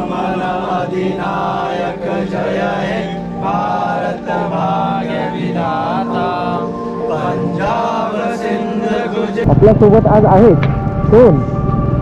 अमर अधिनायक जय हे भारत भाग्य विधाता पंजाब सिंध गुजरात. आपल्या सोबत आज आहेत कोण?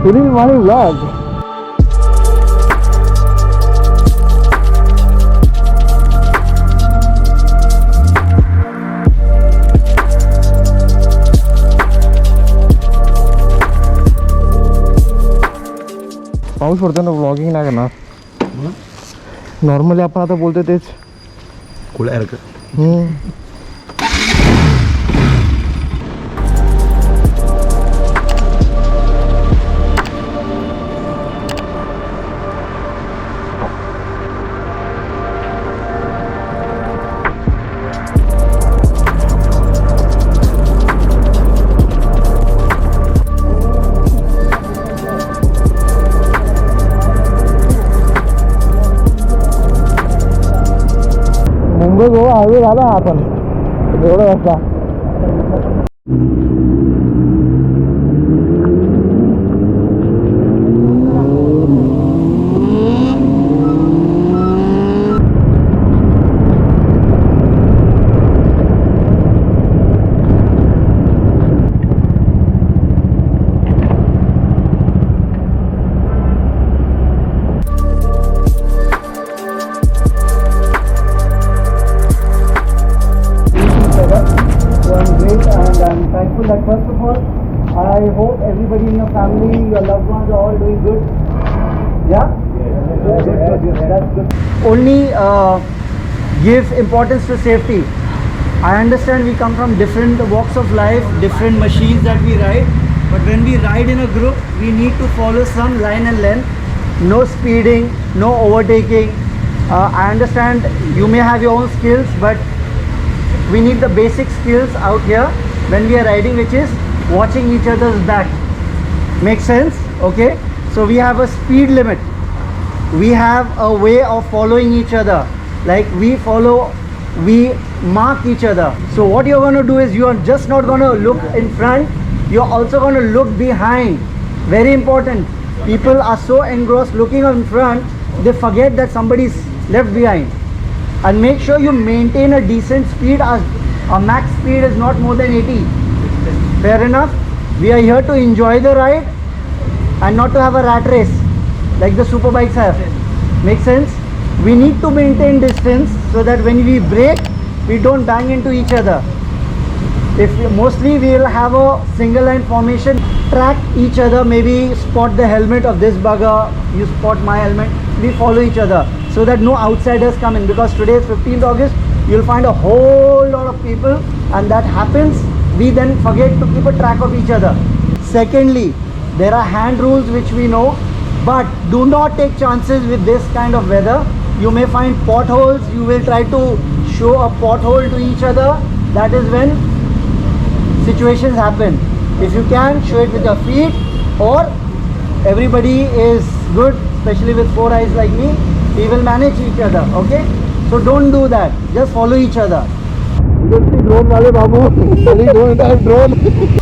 सुनील माने व्लॉग. पाऊस पडतो ना, व्लॉगिंग नाही करणार. नॉर्मली आपण आता बोलतो तेच कुळ्यासारखं. मुंबई गोवा हायवे झाला आपण एवढा वाजता. That first of all, I hope everybody in your family, your loved ones are all doing good. Yeah? Good. That's good. Only give importance to safety. I understand we come from different walks of life, different machines that we ride, but when we ride in a group, we need to follow some line and length. No speeding, no overtaking. I understand you may have your own skills, but we need the basic skills out here when we are riding, which is watching each other's back. Makes sense? Okay, so we have a speed limit, we have a way of following each other, like we mark each other. So what you're going to do is, you are just not going to look in front, you're also going to look behind. Very important. People are so engrossed looking in front, they forget that somebody's left behind. And make sure you maintain a decent speed. Our max speed is not more than 80. Fair enough. We are here to enjoy the ride and not to have a rat race like the super bikes have. Make sense? We need to maintain distance so that when we brake, we don't bang into each other. Mostly we will have a single line formation, track each other, maybe spot the helmet of this bugger, you spot my helmet, we follow each other so that no outsiders come in, because today is 15th August, you'll find a whole lot of people, and that happens, we then forget to keep a track of each other. Secondly, there are hand rules which we know, but do not take chances with this kind of weather. You may find potholes, you will try to show a pothole to each other. That is when situations happen. If you can, show it with your feet, or everybody is good, especially with 4 eyes like me, we will manage each other. Okay, so don't do that, just follow each other. Drone wale babu, drone.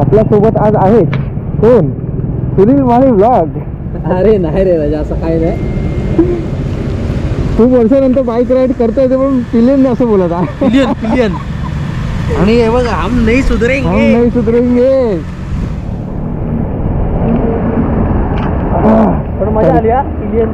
आपल्या सोबत आज आहेत कोण? Sunil Mane vlog. अरे नाही रे राजा, असं काय नाही. खूप वर्षानंतर बाईक राईड करता येते, पण पिलियन असं बोलत आहे. पिलियन आणि हे बघ, हम नाही सुधरेंगे. पण मजा आली हा. पिलियन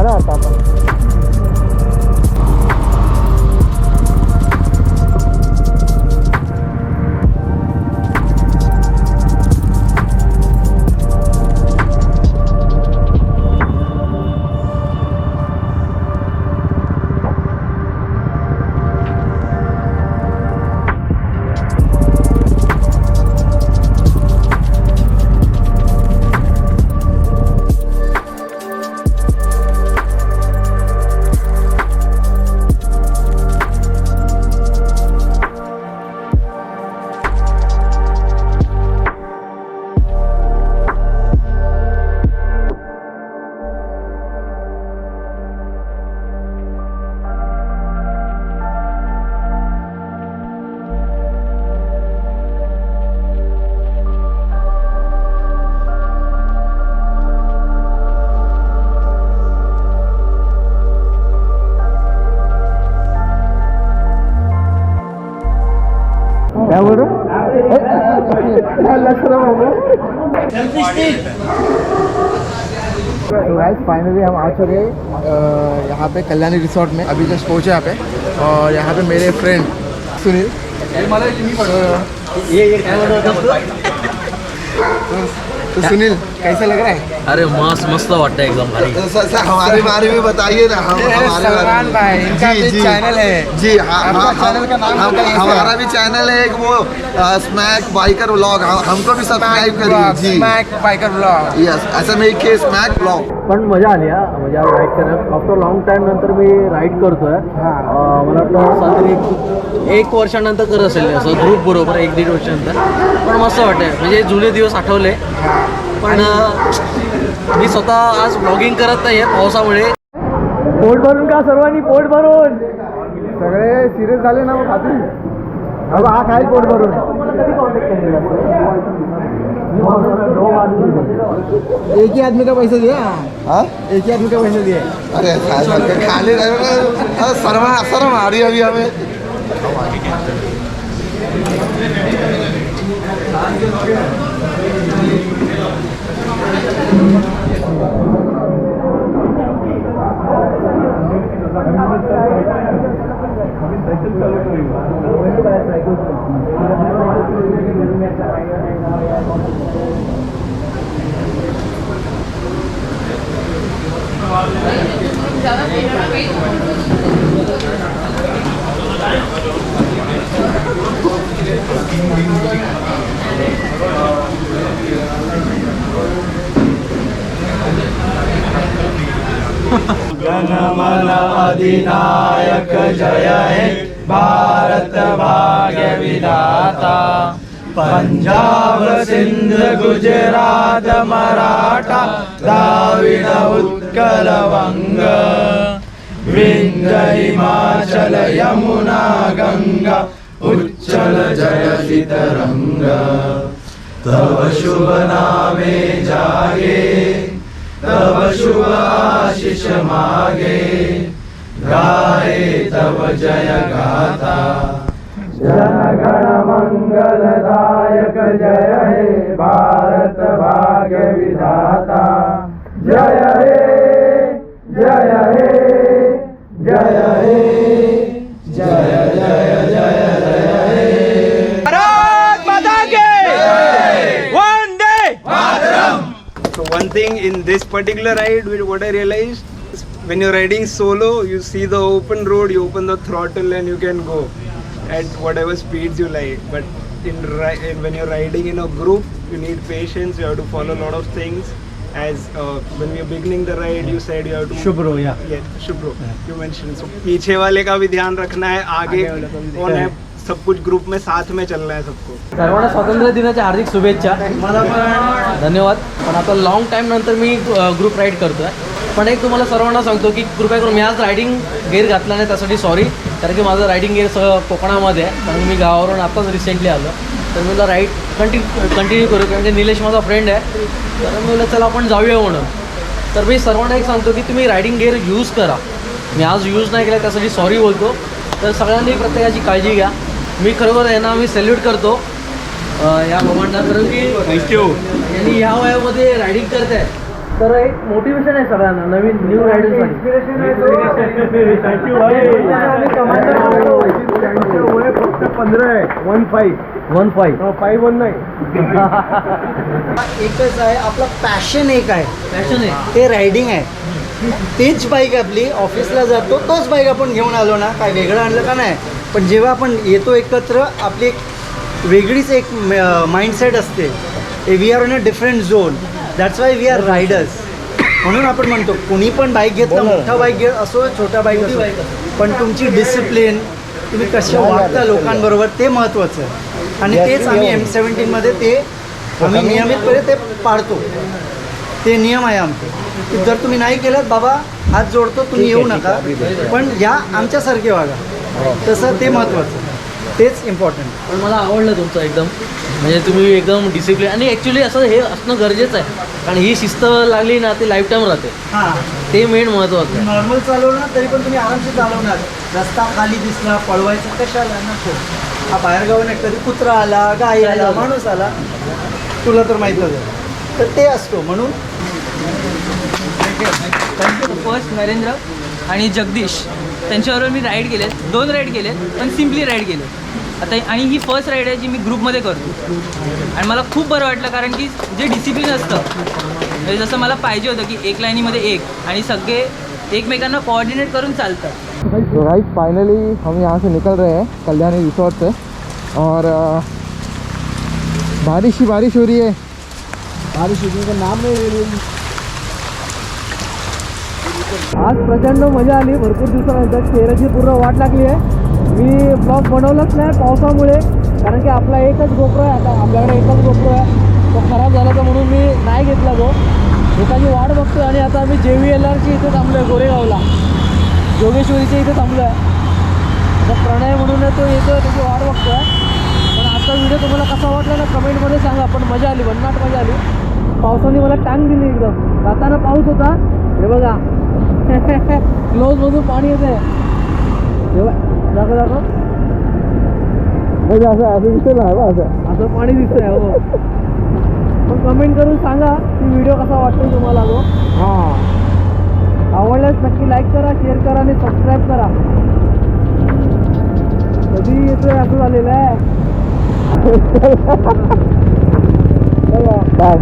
करा आता आपण. क्या बोल रहे फाइनली हम आ चुके यहाँ पे कल्याणी रिसोर्ट में. अभी जस्ट पहुँचे यहाँ पे और यहाँ पे मेरे फ्रेंड सुनील. तो सुनील कैसा लग रहा है? अरे मस्त वाटतं एकदम भारी. सर हमारे बारे में बताइए ना. हम हमारे बारे में इनका भी चैनल है जी. चैनल का नाम हमारा भी चैनल है एक वो स्मैक बाइकर व्लॉग. हमको भी सब्सक्राइब करिए जी. SMAK biker blog. Yes SMAK SMAK vlog. पण मजा आली हा. म्हणजे राईड करत आफ्टर लॉंग टाइम नंतर मी राईड करतोय. मला वाटतं तरी एक वर्षानंतर करत असेल असं ग्रुप बरोबर 1-1.5 वर्षानंतर. पण मस्त वाटतंय म्हणजे जुने दिवस आठवले. पण मी स्वतः आज ब्लॉगिंग करत नाही आहे पावसामुळे. पोट भरून का सर्वांनी पोट भरून सगळे सिरियस झाले ना. मग आधी हा खाईल पोट भरून. एक ही आदमी का पैसा दिया. हाँ एक ही आदमी का पैसा दिया. अरे खाली शर्म आ रही है अभी हमें. जनमन अधिनायक जय हे भारत भाग्य विधाता. पंजाब सिंध गुजरात मराठा द्राविड उत्कल वंग विंध्य हिमाचल यमुना गंगा उच्चल जयति तरंग. तव शुभ नामे जागे तव शुभ आशीष मागे गाए तव जय गाथा. जनगण मंगलदायक जय हे भारत भाग्य विधाता. जय हे जय हे जय हे जय जय जय जय हे. भारत माता के Vande Mataram. So one thing in this particular ride, what I realized, when you're riding solo, you see the open road, you open the throttle and you can go at whatever speeds you like. But when you're riding in a group, you need patience. You have to follow a lot of things. As when we were beginning the ride, you said you have to. शुभ्रो या. Yeah, Shubhro. You mentioned. So पीछे वाले का भी ध्यान रखना है. आगे कौन है? सब कुछ ग्रुप में साथ में चलना है सबको. सर्वांना स्वातंत्र्य दिनाच्या हार्दिक शुभेच्छा. धन्यवाद. पण आता लॉंग टाईम नंतर मी ग्रुप राईड करतोय. पण एक तुम्हाला सर्वांना सांगतो की कृपया करून मी आज रायडिंग गेअर घातला नाही त्यासाठी सॉरी. कारण की माझं रायडिंग गेअर सगळं कोकणामध्ये आहे. कारण मी गावावरून आत्ताच रिसेंटली आलो. तर मी राईड कंटिन्यू करू कारण की निलेश माझा फ्रेंड आहे. तर मी चला आपण जाऊया म्हणून. तर मी सर्वांना एक सांगतो की तुम्ही रायडिंग गेअर यूज करा. मी आज यूज नाही केला त्यासाठी सॉरी बोलतो. तर सगळ्यांनी प्रत्येकाची काळजी घ्या. मी खरोखर यांना मी सॅल्यूट करतो या मोमेंटला. कारण की यांनी ह्या वयामध्ये रायडिंग करत आहे तर एक मोटिवेशन आहे सगळ्यांना नवीन न्यू रायडर्ससाठी. इन्स्पिरेशन आहे तो. आम्ही कमांडर वय फक्त 15 आहे. 15 5-1 नाही. एकच आहे आपला पॅशन, एक आहे पॅशन आहे. ते रायडिंग आहे. तीच बाईक आपली ऑफिसला जातो तोच बाईक आपण घेऊन आलो ना, काय वेगळं आणलं का नाही. पण जेव्हा आपण येतो एकत्र आपली एक वेगळीच एक माइंडसेट असते. We are in a different zone. That's why we are riders. म्हणून आपण म्हणतो कुणी पण बाईक घेतला, मोठा बाईक घेत असो छोटा बाईक असो, पण तुमची डिसिप्लिन, तुम्ही कशा वागता लोकांबरोबर, ते महत्त्वाचं आहे. आणि तेच आम्ही M17मध्ये ते आम्ही नियमितपणे ते पाळतो. ते नियम आहे आमचे की जर तुम्ही नाही केलं बाबा हात जोडतो, तुम्ही येऊ नका, पण या आमच्यासारखे वागा. तसं ते महत्त्वाचं, तेच इम्पॉर्टंट. पण मला आवडलं तुमचं एकदम, म्हणजे तुम्ही एकदम डिसिप्लिन. आणि ॲक्च्युली असं हे असणं गरजेचं आहे, कारण ही शिस्त लागली ना ती लाईफ टाईम राहते. हां, ते मेन महत्त्वाचं आहे. नॉर्मल चालवणार तरी पण तुम्ही आरामशीर चालवणार. रस्ता खाली दिसला पळवायचं कशाला, नको. हा बाहेरगावाने कधी कुत्रा आला, गाय आला, माणूस आला, तुला तर माहीतच आहे. तर ते असतो म्हणून. फर्स्ट नरेंद्र आणि जगदीश त्यांच्याबरोबर मी राईड केलेत, 2 राईड केलेत, पण सिम्पली राईड केले आता. आणि ही फर्स्ट राईड आहे जी मी ग्रुपमध्ये करतो. आणि मला खूप बरं वाटलं, कारण की जे डिसिप्लिन असतं, म्हणजे जसं मला पाहिजे होतं की एक लाईनीमध्ये एक, आणि सगळे एकमेकांना कोऑर्डिनेट करून चालतात. तो राइट फाइनली हम यहाँ से निकल रहे हैं कल्याणी रिसोर्ट से. और बारिश ही बारिश हो रही है. बारिश होने का नाम नहीं ले रही. आज प्रचंड मजा आली. भरपूर दिवसानंतर चेहऱ्याची पूर्ण वाट लागली आहे. मी ब्लॉग बनवलंच नाही पावसामुळे, कारण की आपला एकच गोप्रो आहे. आता आपल्याकडे एकच गोप्रो आहे, तो खराब झाला तर म्हणून मी नाही घेतला तो. एकाची वाट बघतो. आणि आता आम्ही JVLRची इथे थांबलो आहे, गोरेगावला जोगेश्वरीच्या इथे थांबलो आहे. आता प्रणय म्हणून तो येतो, त्याची वाट बघतो आहे. पण आजचा व्हिडिओ तुम्हाला कसा वाटला ना कमेंटमध्ये सांगा. पण मजा आली, भन्नाट मजा आली. पावसाने मला टांग दिली एकदम. जाताना पाऊस होता, हे बघा क्लोजमधून पाणी येते. दाखव म्हणजे असं दिसतं ना, असं पाणी दिसतंय. हो, पण कमेंट करून सांगा की व्हिडिओ कसा वाटतो तुम्हाला. तो आवडल्यास नक्की लाईक करा, शेअर करा आणि सबस्क्राईब करा. कधी येतोय असं झालेलं आहे. बाय.